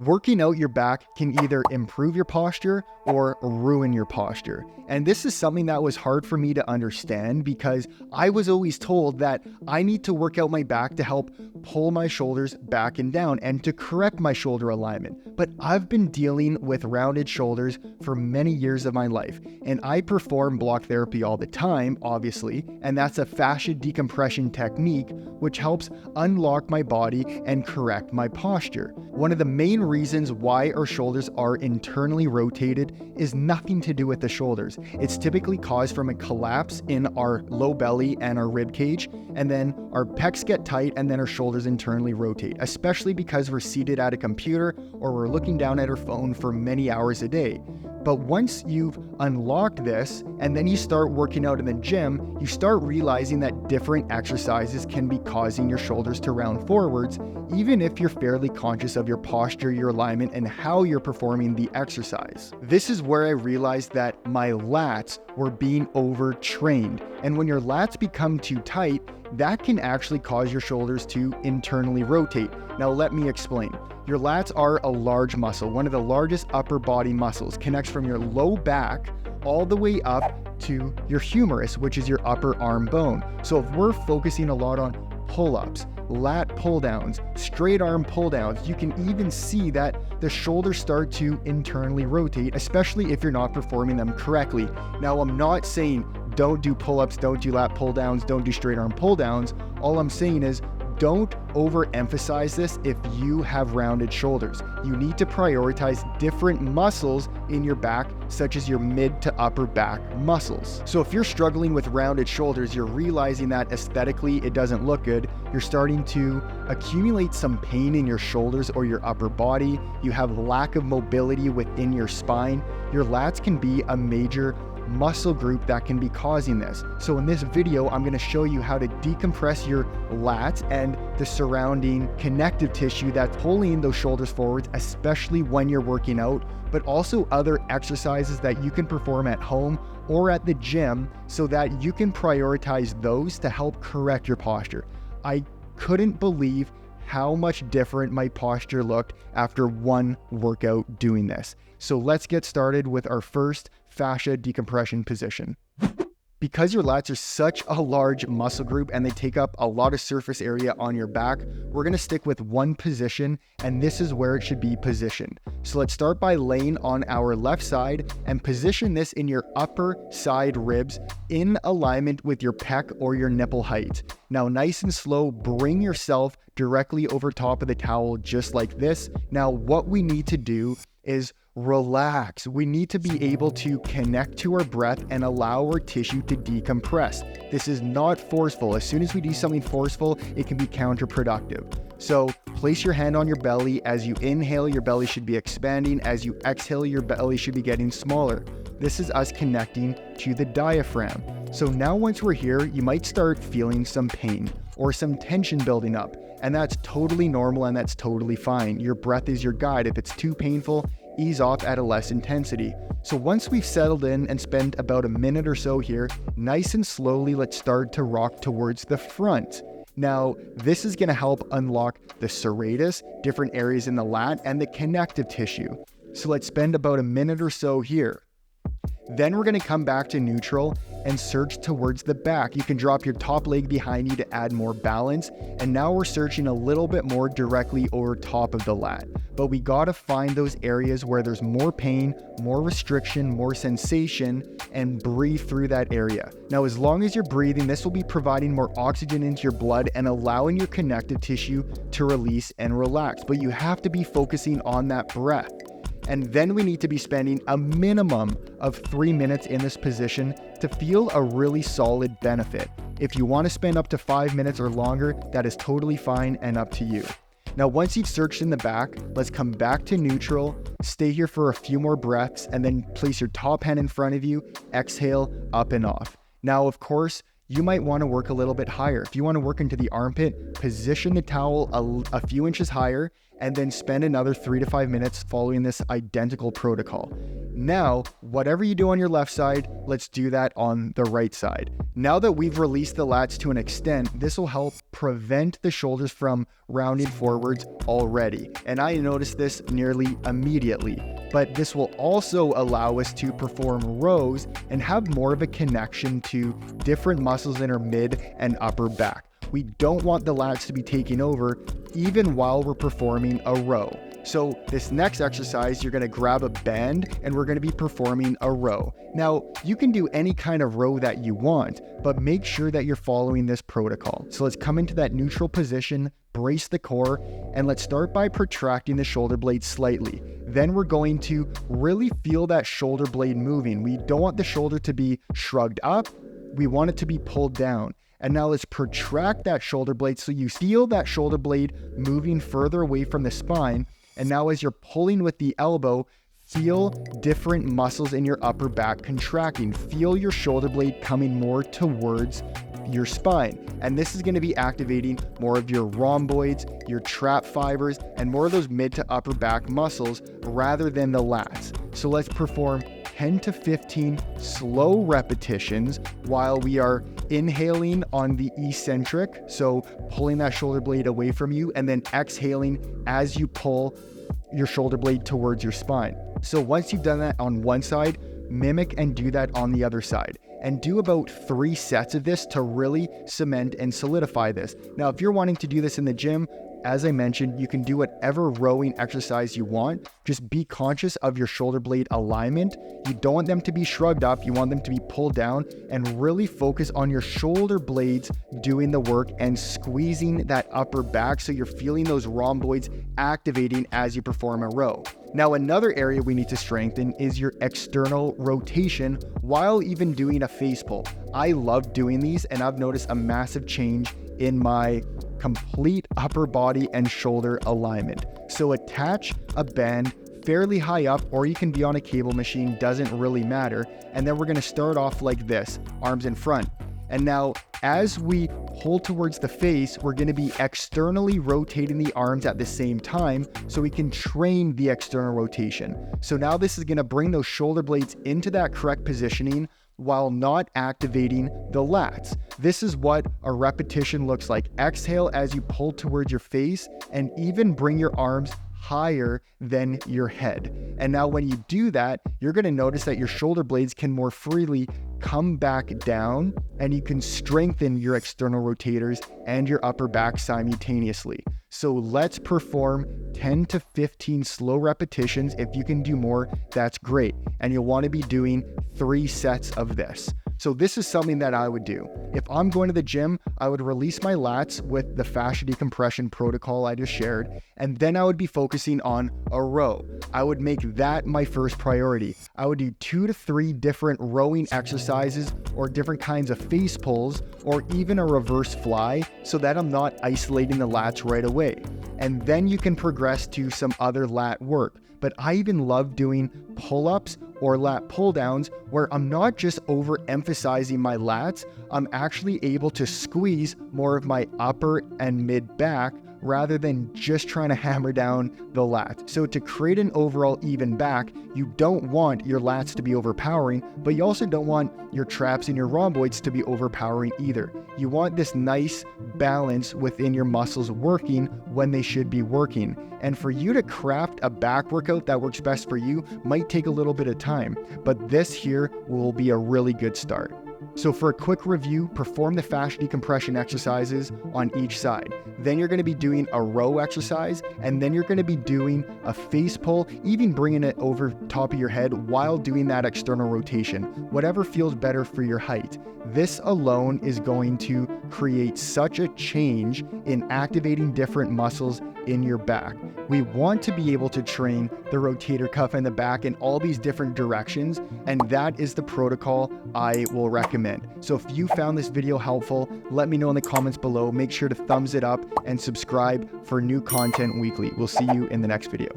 Working out your back can either improve your posture or ruin your posture. And this is something that was hard for me to understand because I was always told that I need to work out my back to help pull my shoulders back and down and to correct my shoulder alignment. But I've been dealing with rounded shoulders for many years of my life, and I perform block therapy all the time, obviously, and that's a fascia decompression technique which helps unlock my body and correct my posture. One of the main reasons why our shoulders are internally rotated is nothing to do with the shoulders. It's typically caused from a collapse in our low belly and our rib cage, and then our pecs get tight and then our shoulders internally rotate, especially because we're seated at a computer or we're looking down at our phone for many hours a day. But once you've unlocked this and then you start working out in the gym, you start realizing that different exercises can be causing your shoulders to round forwards, even if you're fairly conscious of your posture, your alignment, and how you're performing the exercise. This is where I realized that my lats were being overtrained. And when your lats become too tight, that can actually cause your shoulders to internally rotate. Now let me explain. Your lats are a large muscle, one of the largest upper body muscles, connects from your low back all the way up to your humerus, which is your upper arm bone. So if we're focusing a lot on pull-ups, lat pull-downs, straight arm pull-downs, you can even see that the shoulders start to internally rotate, especially if you're not performing them correctly. Now, I'm not saying don't do pull-ups, don't do lat pull-downs, don't do straight arm pull-downs. All I'm saying is don't overemphasize this if you have rounded shoulders. You need to prioritize different muscles in your back, such as your mid to upper back muscles. So if you're struggling with rounded shoulders, you're realizing that aesthetically it doesn't look good. You're starting to accumulate some pain in your shoulders or your upper body. You have lack of mobility within your spine. Your lats can be a major muscle group that can be causing this. So in this video, I'm going to show you how to decompress your lats and the surrounding connective tissue that's pulling those shoulders forwards, especially when you're working out, but also other exercises that you can perform at home or at the gym so that you can prioritize those to help correct your posture. I couldn't believe how much different my posture looked after one workout doing this. So let's get started with our first fascia decompression position. Because your lats are such a large muscle group and they take up a lot of surface area on your back, we're going to stick with one position, and this is where it should be positioned. So let's start by laying on our left side and position this in your upper side ribs in alignment with your pec or your nipple height. Now, nice and slow, bring yourself directly over top of the towel just like this. Now, what we need to do is relax. We need to be able to connect to our breath and allow our tissue to decompress. This is not forceful. As soon as we do something forceful, it can be counterproductive. So place your hand on your belly. As you inhale, your belly should be expanding. As you exhale, your belly should be getting smaller. This is us connecting to the diaphragm. So now once we're here, you might start feeling some pain or some tension building up. And that's totally normal and that's totally fine. Your breath is your guide. If it's too painful, ease off at a less intensity. So once we've settled in and spent about a minute or so here, nice and slowly, let's start to rock towards the front. Now, this is going to help unlock the serratus, different areas in the lat, and the connective tissue. So let's spend about a minute or so here. Then we're going to come back to neutral and search towards the back. You can drop your top leg behind you to add more balance. And now we're searching a little bit more directly over top of the lat. But we got to find those areas where there's more pain, more restriction, more sensation, and breathe through that area. Now, as long as you're breathing, this will be providing more oxygen into your blood and allowing your connective tissue to release and relax. But you have to be focusing on that breath. And then we need to be spending a minimum of 3 minutes in this position to feel a really solid benefit. If you want to spend up to 5 minutes or longer, that is totally fine and up to you. Now, once you've searched in the back, let's come back to neutral, stay here for a few more breaths, and then place your top hand in front of you, exhale, up and off. Now, of course, you might want to work a little bit higher. If you want to work into the armpit, position the towel a few inches higher, and then spend another 3 to 5 minutes following this identical protocol. Now, whatever you do on your left side, let's do that on the right side. Now that we've released the lats to an extent, this will help prevent the shoulders from rounding forwards already. And I noticed this nearly immediately. But this will also allow us to perform rows and have more of a connection to different muscles in our mid and upper back. We don't want the lats to be taking over even while we're performing a row. So this next exercise, you're going to grab a band and we're going to be performing a row. Now, you can do any kind of row that you want, but make sure that you're following this protocol. So let's come into that neutral position, brace the core, and let's start by protracting the shoulder blade slightly. Then we're going to really feel that shoulder blade moving. We don't want the shoulder to be shrugged up. We want it to be pulled down. And now let's protract that shoulder blade so you feel that shoulder blade moving further away from the spine. And now as you're pulling with the elbow, feel different muscles in your upper back contracting. Feel your shoulder blade coming more towards your spine. And this is going to be activating more of your rhomboids, your trap fibers, and more of those mid to upper back muscles rather than the lats. So let's perform 10 to 15 slow repetitions while we are inhaling on the eccentric, so pulling that shoulder blade away from you, and then exhaling as you pull your shoulder blade towards your spine. So once you've done that on one side, mimic and do that on the other side. And do about 3 sets of this to really cement and solidify this. Now, if you're wanting to do this in the gym, as I mentioned, you can do whatever rowing exercise you want. Just be conscious of your shoulder blade alignment. You don't want them to be shrugged up. You want them to be pulled down, and really focus on your shoulder blades doing the work and squeezing that upper back so you're feeling those rhomboids activating as you perform a row. Now, another area we need to strengthen is your external rotation while even doing a face pull. I love doing these, and I've noticed a massive change in my complete upper body and shoulder alignment. So attach a band fairly high up, or you can be on a cable machine, doesn't really matter. And then we're going to start off like this, arms in front. And now as we pull towards the face, we're going to be externally rotating the arms at the same time so we can train the external rotation. So now this is going to bring those shoulder blades into that correct positioning while not activating the lats. This is what a repetition looks like. Exhale as you pull towards your face, and even bring your arms higher than your head. And now when you do that, you're going to notice that your shoulder blades can more freely come back down, and you can strengthen your external rotators and your upper back simultaneously. So let's perform 10 to 15 slow repetitions. If you can do more, that's great. And you'll want to be doing 3 sets of this. So this is something that I would do. If I'm going to the gym, I would release my lats with the fascia decompression protocol I just shared, and then I would be focusing on a row. I would make that my first priority. I would do 2 to 3 different rowing exercises, or different kinds of face pulls, or even a reverse fly, so that I'm not isolating the lats right away. And then you can progress to some other lat work. But I even love doing pull-ups or lat pull-downs where I'm not just overemphasizing my lats, I'm actually able to squeeze more of my upper and mid back rather than just trying to hammer down the lats. So to create an overall even back, you don't want your lats to be overpowering, but you also don't want your traps and your rhomboids to be overpowering either. You want this nice balance within your muscles working when they should be working. And for you to craft a back workout that works best for you might take a little bit of time, but this here will be a really good start. So for a quick review, perform the fascia decompression exercises on each side. Then you're going to be doing a row exercise, and then you're going to be doing a face pull, even bringing it over top of your head while doing that external rotation, whatever feels better for your height. This alone is going to create such a change in activating different muscles in your back. We want to be able to train the rotator cuff in the back in all these different directions, and that is the protocol I will recommend. So if you found this video helpful, let me know in the comments below. Make sure to thumbs it up and subscribe for new content weekly. We'll see you in the next video.